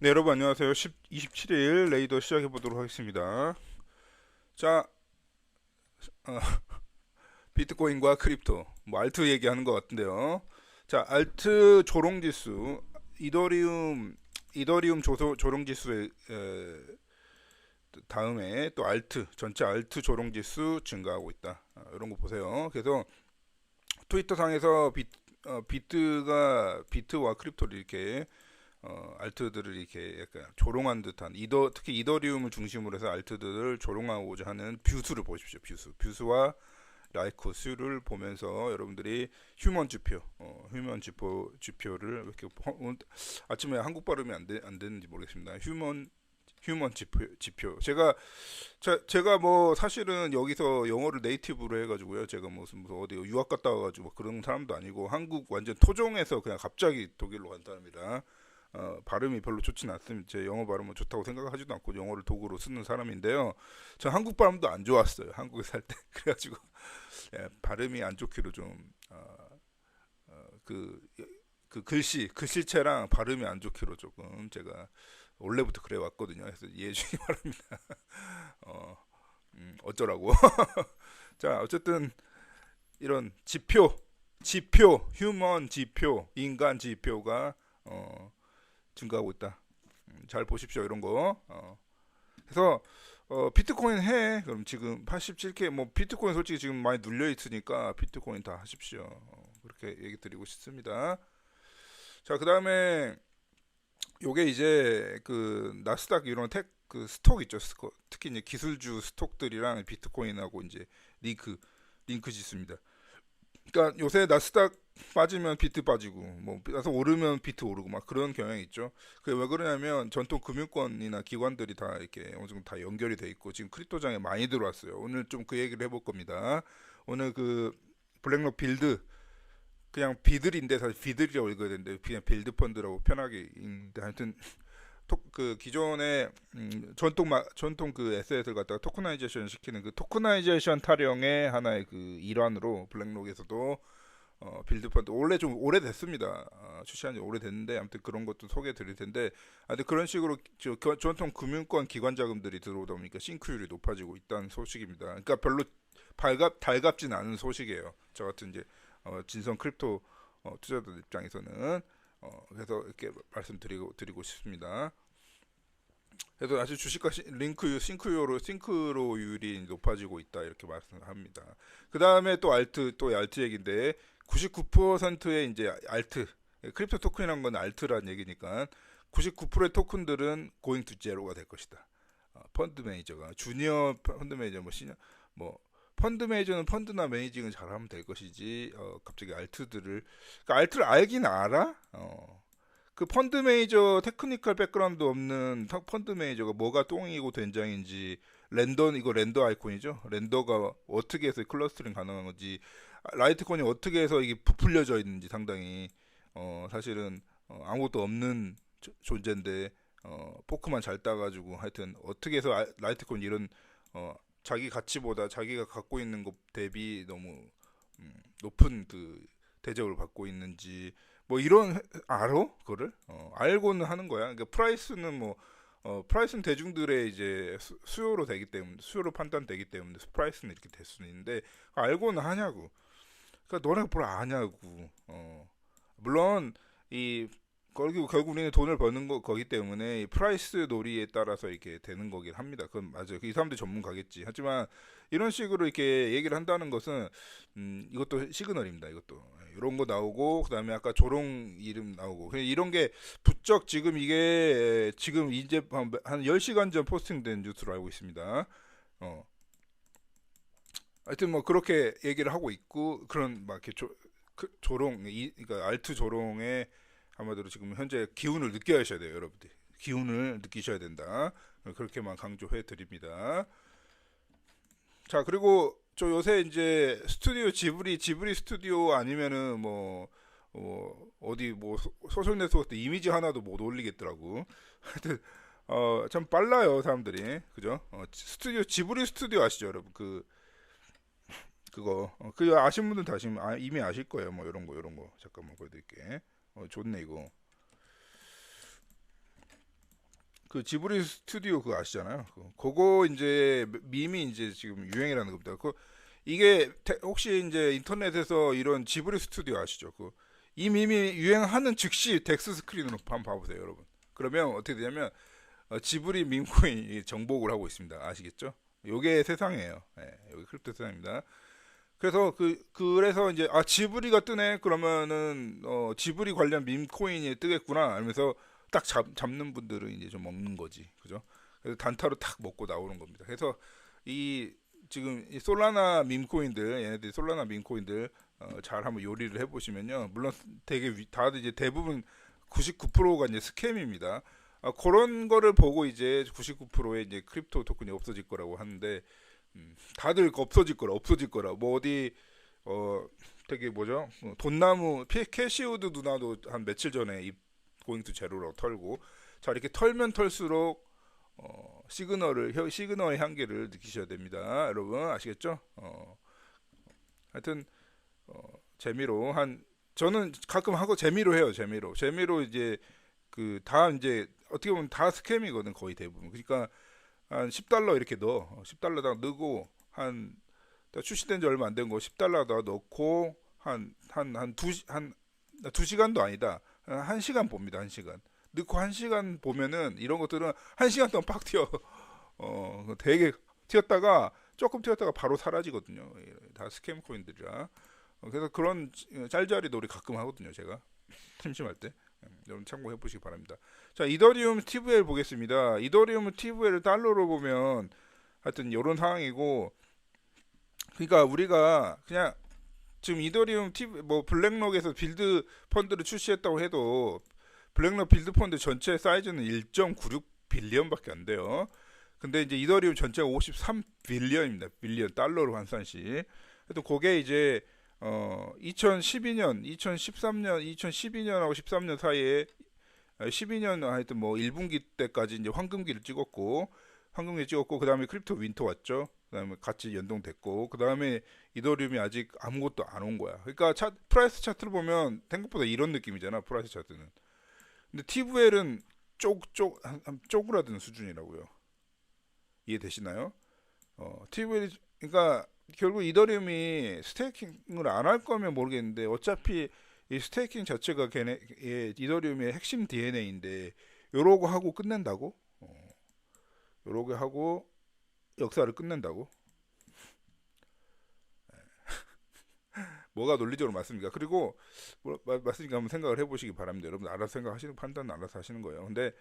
네, 여러분 안녕하세요. 27일 레이더 시작해 보도록 하겠습니다. 자, 어, 비트코인과 크립토, 뭐 알트 얘기하는 것 같은데요. 자, 알트 조롱 지수, 이더리움 조롱 지수의 다음에 또 알트 전체 알트 조롱 지수 증가하고 있다. 이런 거 보세요. 그래서 트위터 상에서 비트와 크립토를 이렇게 알트들을 이렇게 약간 조롱한 듯한 특히 이더리움을 중심으로 해서 알트들을 조롱하고자 하는 뷰수를 보십시오. 뷰수와 라이코 수를 보면서 여러분들이 휴먼 지표를 이렇게 아침에 한국 발음이 안 되는지 모르겠습니다. 휴먼 지표. 제가 뭐 사실은 여기서 영어를 네이티브로 해가지고요. 제가 무슨 어디 유학 갔다 와가지고 그런 사람도 아니고 한국 완전 토종에서 그냥 갑자기 독일로 간 사람이라 발음이 별로 좋지는 않습니다. 제 영어 발음은 좋다고 생각하지도 않고 영어를 도구로 쓰는 사람인데요. 저 한국 발음도 안 좋았어요. 한국에 살 때. 그래가지고 발음이 안 좋기로 좀 그, 글씨체랑 발음이 안 좋기로 조금 제가 원래부터 그래 왔거든요. 그래서 이해해 주시기 바랍니다. 어, 어쩌라고. 자, 어쨌든 이런 휴먼 지표, 인간 지표가 증가하고 있다. 잘 보십시오, 이런 거. 그래서 비트코인 해. 그럼 지금 87K 뭐 비트코인 솔직히 지금 많이 눌려 있으니까 비트코인 다 하십시오. 그렇게 얘기 드리고 싶습니다. 자, 그다음에 요게 이제 그 나스닥 이런 그 스톡 있죠. 특히 이제 기술주 스톡들이랑 비트코인하고 이제 링크 지수입니다. 그러니까 요새 나스닥 빠지면 비트 빠지고 뭐 나서 오르면 비트 오르고 막 그런 경향이 있죠. 그게 왜 그러냐면 전통 금융권이나 기관들이 다 이렇게 어느 정도 다 연결이 돼 있고 지금 크립토장에 많이 들어왔어요. 오늘 좀 그 얘기를 해볼 겁니다. 오늘 그 블랙록 빌드 그냥 비들인데 사실 비들이라고 읽어야 되는데 그냥 빌드 펀드라고 편하게 읽는데 하여튼 그 기존의 전통 그 에셋을 갖다가 토크나이제이션 시키는 그 토크나이제이션 타령의 하나의 그 일환으로 블랙록에서도 빌드 펀드 원래 좀 오래됐습니다. 출시한 지 오래됐는데 아무튼 그런 것도 소개해 드릴 텐데 근데 그런 식으로 전통 금융권 기관 자금들이 들어오다 보니까 싱크율이 높아지고 있다는 소식입니다. 그러니까 별로 달갑진 않은 소식이에요. 저 같은 이제 진성 크립토 투자자 입장에서는 그래서 이렇게 드리고 싶습니다. 그래서 아직 주식과 싱크로율이 높아지고 있다 이렇게 말씀합니다. 그 다음에 또 알트 얘기인데 99%의 이제 알트 크립토 토큰이란 건 알트란 얘기니까 99%의 토큰들은 고잉 투 제로가 될 것이다. 펀드 매니저가 주니어 펀드 매니저 뭐 시니어 뭐 펀드 매니저는 펀드나 매니징을 잘하면 될 것이지 갑자기 그러니까 알트를 알긴 알아? 그 펀드 매니저 테크니컬 백그라운드 없는 펀드 매니저가 뭐가 똥이고 된장인지 이거 렌더 아이콘이죠. 렌더가 어떻게 해서 클러스터링 가능한 건지 라이트콘이 어떻게 해서 이게 부풀려져 있는지 상당히 사실은 아무것도 없는 존재인데 포크만 잘 따가지고 하여튼 어떻게 해서 라이트콘 이런 자기 가치보다 자기가 갖고 있는 것 대비 너무 높은 그 대접을 받고 있는지 뭐 이런 알아? 그거를 알고는 하는 거야. 그러니까 프라이스는 대중들의 이제 수요로 되기 때문에 수요로 판단되기 때문에 프라이스는 이렇게 될 수는 있는데 알고는 하냐고. 그러니까 너네가 뭘 아냐고. 물론 이 결국 우리는 돈을 버는 거기 때문에 이 프라이스 놀이에 따라서 이렇게 되는 거긴 합니다. 그건 맞아요. 이 사람들 전문가겠지. 하지만 이런 식으로 이렇게 얘기를 한다는 것은 이것도 시그널입니다. 이것도 이런 거 나오고 그다음에 아까 조롱 이름 나오고 그냥 이런 게 부쩍 지금 이게 지금 이제 한 10시간 전 포스팅된 뉴스로 알고 있습니다. 하여튼 뭐 그렇게 얘기를 하고 있고 그런 막 이렇게 그러니까 알트 조롱에 아마도 지금 현재 기운을 느껴야 돼요, 여러분들. 기운을 느끼셔야 된다. 그렇게만 강조해 드립니다. 자, 그리고 저 요새 이제 스튜디오 지브리 스튜디오 아니면은 뭐 어디 뭐 소셜 네트워크 때 이미지 하나도 못 올리겠더라고. 하여튼 참 빨라요, 사람들이. 그죠? 지브리 스튜디오 아시죠, 여러분? 그거 그 아신 분들 이미 아실 거예요. 뭐 이런 거 잠깐만 보여드릴게. 좋네 이거. 그 지브리 스튜디오 그거 아시잖아요. 그거 이제 밈이 이제 지금 유행이라는 겁니다. 이게 혹시 이제 인터넷에서 이런 지브리 스튜디오 아시죠? 이 밈이 유행하는 즉시 덱스 스크린으로 한번 봐보세요, 여러분. 그러면 어떻게 되냐면 지브리 밈코인이 정복을 하고 있습니다. 아시겠죠? 요게 세상이에요. 예, 여기 크립토 세상입니다. 그래서 그래서 이제 지브리가 뜨네 그러면은 지브리 관련 밈코인이 뜨겠구나 하면서 딱 잡는 분들은 이제 좀 먹는 거지, 그죠? 그래서 단타로 탁 먹고 나오는 겁니다. 그래서 이 지금 이 솔라나 밈코인들, 얘네들이 솔라나 밈코인들 잘 한번 요리를 해보시면요, 물론 되게 다들 이제 대부분 99%가 이제 스캠입니다. 그런 거를 보고 이제 99%의 이제 크립토 토큰이 없어질 거라고 하는데, 다들 없어질 거라 뭐 어디 되게 뭐죠, 돈나무 캐시우드 누나도 한 며칠 전에 이 고잉 투 제로라고 털고, 자 이렇게 털면 털수록 시그널의 향기를 느끼셔야 됩니다, 여러분. 아시겠죠? 하여튼 재미로 저는 가끔 하고 재미로 해요. 재미로 이제 다 이제 어떻게 보면 다 스캠이거든, 거의 대부분. 그러니까 한 10달러 이렇게 넣어. 10달러다가 넣고 출시된 지 얼마 안 된 거 10달러다가 넣고 한 2시간도 아니다. 1시간 봅니다. 1시간. 넣고 1시간 보면은 이런 것들은 1시간 동안 팍 튀어. 되게 튀었다가 조금 튀었다가 바로 사라지거든요. 다 스캠 코인들이라. 그래서 그런 짤짤이 놀이 가끔 하거든요, 제가. 심심할 때. 여러분 참고해 보시기 바랍니다. 자, 이더리움 TVL 보겠습니다. 이더리움 TVL 달러로 보면 하여튼 이런 상황이고, 그러니까 우리가 그냥 지금 이더리움 TV 뭐 블랙록에서 빌드 펀드를 출시했다고 해도 블랙록 빌드 펀드 전체 사이즈는 1.96 빌리언밖에 안 돼요. 근데 이제 이더리움 전체가 53 빌리언입니다. 빌리언 달러로 환산시. 또 그게 이제 2012년, 2013년, 2012년하고 13년 사이에 12년 하여튼 뭐 1분기 때까지 이제 황금기를 찍었고 그다음에 크립토 윈터 왔죠. 그다음에 같이 연동됐고, 그다음에 이더리움이 아직 아무것도 안 온 거야. 그러니까 프라이스 차트를 보면 생각보다 이런 느낌이잖아, 프라이스 차트는. 근데 TVL은 쪼그라드는 수준이라고요. 이해되시나요? TVL, 그러니까 결국 이더리움이 스테이킹을 안 할 거면 모르겠는데, 어차피 이 스테이킹 자체가 이더리움의 핵심 DNA인데 요러고 하고 끝낸다고? 요러고 하고 역사를 끝낸다고? 뭐가 논리적으로 맞습니까? 그리고 맞으니까 한번 생각을 해보시기 바랍니다. 여러분 알아서 생각하시는, 판단은 알아서 하시는 거예요. 근데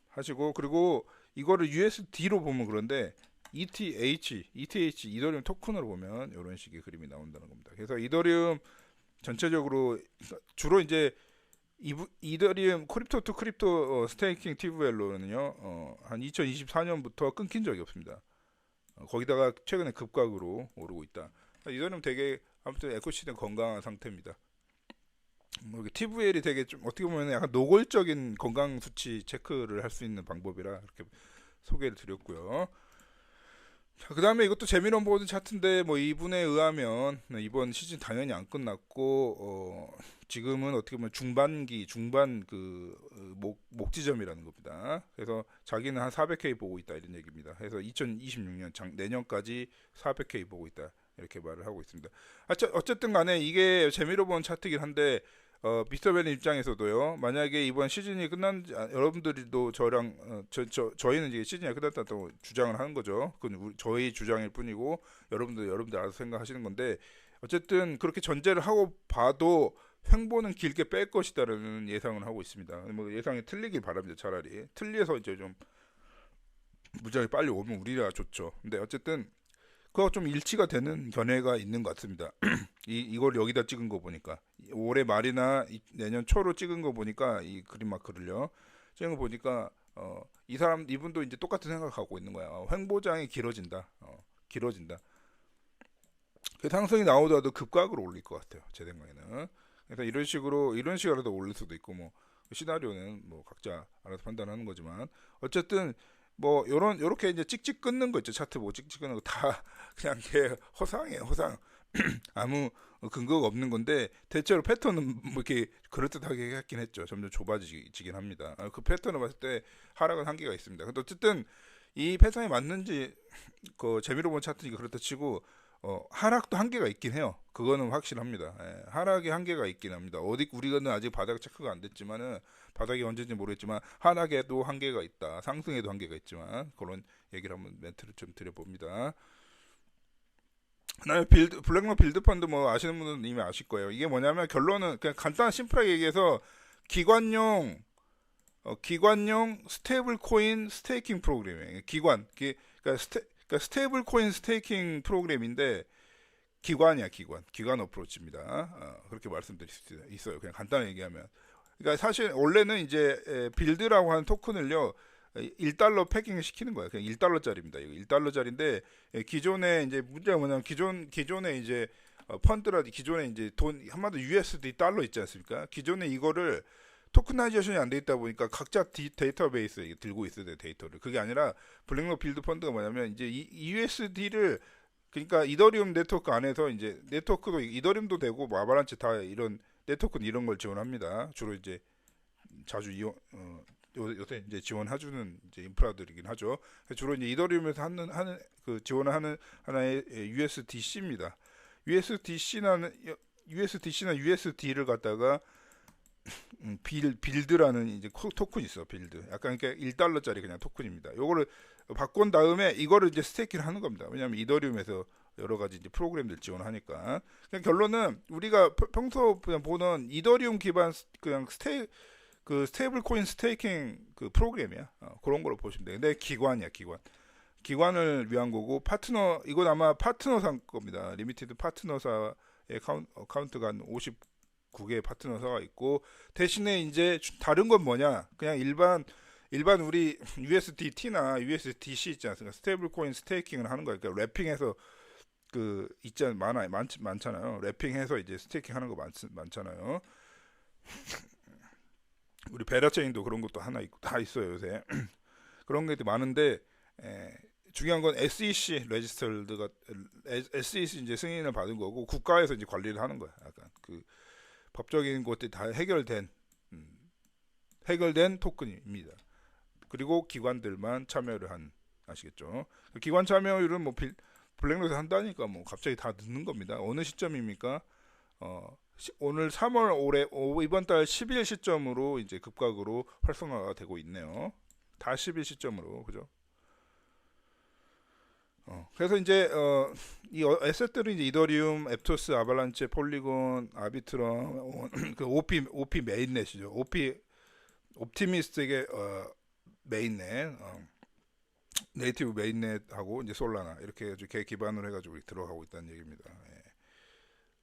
하시고, 그리고 이거를 USD로 보면 그런데 ETH 이더리움 토큰으로 보면 이런 식의 그림이 나온다는 겁니다. 그래서 이더리움 전체적으로 주로 이제 이더리움 크립토 투 크립토 스테이킹 TVL로는요, 한 2024년부터 끊긴 적이 없습니다. 거기다가 최근에 급각으로 오르고 있다. 이더리움 되게 아무튼 에코시스템 건강한 상태입니다. 뭐 TVL이 되게 좀 어떻게 보면 약간 노골적인 건강 수치 체크를 할 수 있는 방법이라 이렇게 소개를 드렸고요. 그 다음에 이것도 재미로 보는 차트인데, 뭐 이분에 의하면 이번 시즌 당연히 안 끝났고 지금은 어떻게 보면 중반 목지점이라는 겁니다. 그래서 자기는 한 400K 보고 있다 이런 얘기입니다. 그래서 2026년 내년까지 400K 보고 있다 이렇게 말을 하고 있습니다. 어쨌든 간에 이게 재미로 보는 차트이긴 한데, 미스터 벨린 입장에서도요, 만약에 이번 시즌이 여러분들도 저랑 저희는 이제 시즌이 끝났다고 주장을 하는 거죠. 그건 저희 주장일 뿐이고 여러분들 알아서 생각하시는 건데, 어쨌든 그렇게 전제를 하고 봐도 횡보는 길게 뺄 것이다라는 예상을 하고 있습니다. 뭐 예상이 틀리길 바랍니다. 차라리 틀려서 이제 좀 무지하게 빨리 오면 우리가 좋죠. 근데 어쨌든 그거 좀 일치가 되는 견해가 있는 것 같습니다. 이걸 여기다 찍은 거 보니까, 올해 말이나 내년 초로 찍은 거 보니까, 이 그림 마크를요 찍은 거 보니까 이분도 이제 똑같은 생각하고 있는 거야. 횡보장이 길어진다. 그 상승이 나오더라도 급각으로 올릴 것 같아요, 제 생각에는. 그래서 이런 식으로라도 올릴 수도 있고, 뭐 시나리오는 뭐 각자 알아서 판단하는 거지만, 어쨌든 뭐 요렇게 이제 찍찍 끊는 거 있죠. 차트 뭐 찍찍 끊는 거 다 그냥 허상이에요, 허상. 아무 근거가 없는 건데 대체로 패턴은 뭐 이렇게 그럴듯하게 했긴 했죠. 점점 좁아지긴 합니다. 그 패턴을 봤을 때 하락은 한계가 있습니다. 근데 어쨌든 이 패턴이 맞는지 그 재미로 본 차트니까 그렇다 치고 하락도 한계가 있긴 해요. 그거는 확실합니다. 예, 하락의 한계가 있긴 합니다. 어디 우리는 아직 바닥 체크가 안 됐지만은 바닥이 언제인지 모르겠지만 하락에도 한계가 있다. 상승에도 한계가 있지만 그런 얘기를 한번 멘트를 좀 드려봅니다. 그다음에 블랙록 빌드 펀드 뭐 아시는 분들은 이미 아실 거예요. 이게 뭐냐면 결론은 그냥 간단한 심플하게 얘기해서 기관용 기관용 스테이블 코인 스테이킹 프로그램이에요. 그러니까 스테이블 코인 스테이킹 프로그램인데 기관 어프로치입니다. 그렇게 말씀드릴 수 있어요. 그냥 간단히 얘기하면. 그러니까 사실 원래는 이제 빌드라고 하는 토큰을요 1달러 패킹을 시키는 거예요. 그냥 1달러짜리입니다. 이거 1달러짜리인데 기존에 이제 문제가 뭐냐면 기존에 이제 펀드라든지 기존에 이제 돈 한마디로 USD 달러 있지 않습니까? 기존에 이거를 토크나이제이션이 안 돼 있다 보니까 각자 데이터베이스에 들고 있어야 돼요. 데이터를. 그게 아니라 블랙록 빌드 펀드가 뭐냐면 이제 이 USD를 그러니까 이더리움 네트워크 안에서 이제 네트워크도 이더리움도 되고 뭐 아바란치 다 이런 네트워크는 이런 걸 지원합니다. 주로 이제 자주 요새 이제 지원해주는 이제 인프라들이긴 하죠. 주로 이제 이더리움에서 하는 그 지원하는 하나의 USDC입니다. USDC나 USD를 갖다가 빌드라는 이제 토큰이 있어. 빌드. 약간 그러니까 1달러짜리 그냥 토큰입니다. 요거를 바꾼 다음에 이거를 이제 스테이킹을 하는 겁니다. 왜냐하면 이더리움에서 여러 가지 이제 프로그램들 지원하니까. 그냥 결론은 우리가 평소 그냥 보는 이더리움 기반 그냥 스테이블 코인 스테이킹 그 프로그램이야. 그런 걸로 보시면 돼. 근데 기관이야, 기관. 기관을 위한 거고 이건 아마 파트너사 겁니다. 리미티드 파트너사의 카운트가 한 59개 파트너사가 있고 대신에 이제 다른 건 뭐냐? 그냥 일반 우리 USDT나 USDC 있지 않습니까? 스테이블 코인 스테이킹을 하는 거예요. 그러니까 랩핑해서 그 많잖아요. 랩핑해서 이제 스테이킹 하는 거 많잖아요. 우리 베라체인도 그런 것도 하나 있고 다 있어요 요새. 그런 게 많은데 중요한 건 SEC 레지스터드가 SEC 이제 승인을 받은 거고 국가에서 이제 관리를 하는 거야. 약간 그 법적인 것들이 다 해결된 토큰입니다. 그리고 기관들만 참여를 아시겠죠? 기관 참여율은 뭐 블랙록에서 한다니까 뭐 갑자기 다 늦는 겁니다. 어느 시점입니까? 오늘 3월 이번 달 10일 시점으로 이제 급각으로 활성화가 되고 있네요. 다 10일 시점으로 그죠? 그래서 이제 이 에셋들은 이제 이더리움, 앱토스, 아발란체, 폴리곤, 아비트럼, 그 OP 메인넷이죠. 옵티미스트에게 메인넷, 네이티브 메인넷하고 이제 솔라나 이렇게 걔 기반으로 해가지고 들어가고 있다는 얘기입니다. 예.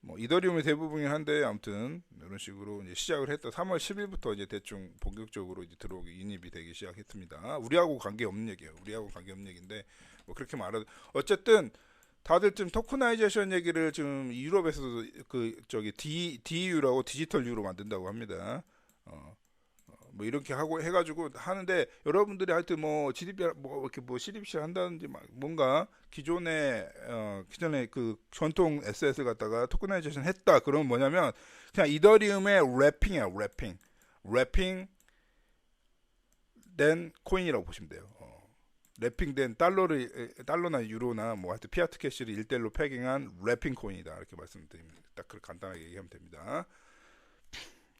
뭐 이더리움이 대부분이긴 한데 아무튼 이런 식으로 이제 시작을 했다. 3월 10일부터 이제 대충 본격적으로 이제 들어오기 인입이 되기 시작했습니다. 우리하고 관계 없는 얘기예요. 우리하고 관계 없는 얘기인데 뭐 그렇게 말하도 어쨌든 다들 좀 토크나이제이션 얘기를 지금 유럽에서도 그 저기 DU라고 디지털 유로 만든다고 합니다. 뭐 이렇게 하고 해가지고 하는데 여러분들이 하여튼 뭐 GDP 뭐 이렇게 뭐 CDBC 한다든지 뭔가 기존에 그 전통 에셋을 갖다가 토크나이제이션 했다. 그러면 뭐냐면 그냥 이더리움의 랩핑이야. 랩핑된 코인이라고 보시면 돼요. 랩핑된 달러나 유로나 뭐 하여튼 피아트 캐시를 1대1로 패킹한 랩핑 코인이다. 이렇게 말씀드립니다. 딱 그렇게 간단하게 얘기하면 됩니다.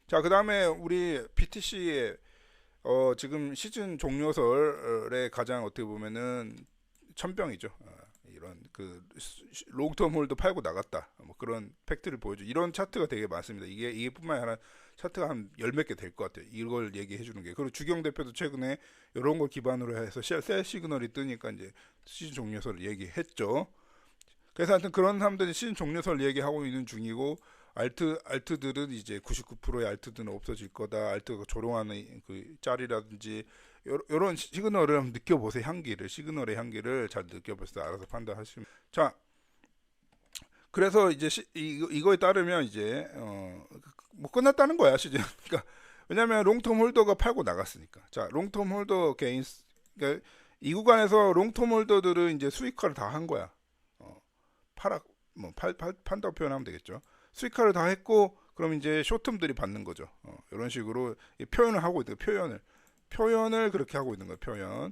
자, 그 다음에 우리 BTC의 지금 시즌 종료설에 가장 어떻게 보면은 천병이죠. 이런 그 롱텀 홀드 팔고 나갔다. 뭐 그런 팩트를 보여줘. 이런 차트가 되게 많습니다. 이게 뿐만 아니라 차트가 한 열 몇 개 될 것 같아요. 이걸 얘기해 주는 게. 그리고 주경 대표도 최근에 이런 걸 기반으로 해서 셀 시그널이 뜨니까 이제 시즌 종료설을 얘기했죠. 그래서 하여튼 그런 사람들이 시즌 종료설 얘기하고 있는 중이고 알트들은 이제 99%의 알트들은 없어질 거다. 알트가 조롱하는 그 짤이라든지 요런 시그널을 한번 느껴보세요. 시그널의 향기를 잘 느껴보세요. 알아서 판단하시면. 자, 그래서 이제 이거에 따르면 이제 뭐 끝났다는 거야 시즌. 그러니까 왜냐면 롱텀 홀더가 팔고 나갔으니까. 자, 롱텀 홀더 게인스. 그러니까 이 구간에서 롱텀 홀더들은 이제 수익화를 다 한 거야. 판다고 표현하면 되겠죠. 수익화를 다 했고 그럼 이제 쇼텀들이 받는 거죠. 이런 식으로 표현을 하고 있는 거예요. 표현을 그렇게 하고 있는 거예요.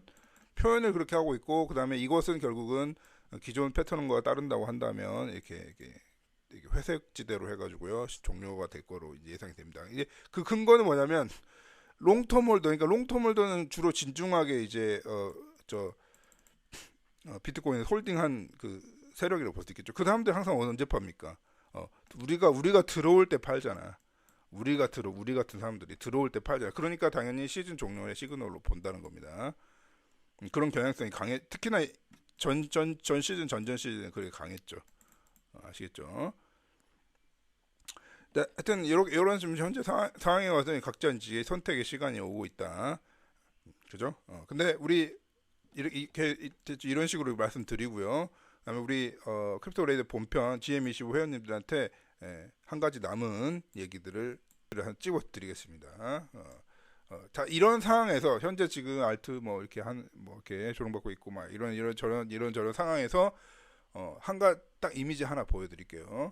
표현을 그렇게 하고 있고 그다음에 이것은 결국은 기존 패턴과 따른다고 한다면 이렇게 회색 지대로 해가지고요 종료가 될 거로 예상이 됩니다. 이제 그 근거는 뭐냐면 롱텀 홀더, 그러니까 롱텀 홀더는 주로 진중하게 이제 비트코인을 홀딩한 그 세력이라고 볼 수 있겠죠. 그 사람들 항상 언제 팝니까? 우리가 들어올 때 팔잖아. 우리 같은 사람들이 들어올 때 팔잖아. 그러니까 당연히 시즌 종료의 시그널로 본다는 겁니다. 그런 경향성이 특히나 전 시즌 전전 시즌에 그게 강했죠. 아시겠죠? 네, 하여튼 이런 지금 현재 상황에 와서 각자 이제 선택의 시간이 오고 있다. 그죠? 근데 우리 이런 식으로 말씀드리고요. 그다음에 우리 크립토 레이더 본편 GM25 회원님들한테 한 가지 남은 얘기들을 한 찍어드리겠습니다. 자, 이런 상황에서 현재 지금 알트 뭐 이렇게 조롱받고 있고 막 이런 저런 상황에서 딱 이미지 하나 보여드릴게요.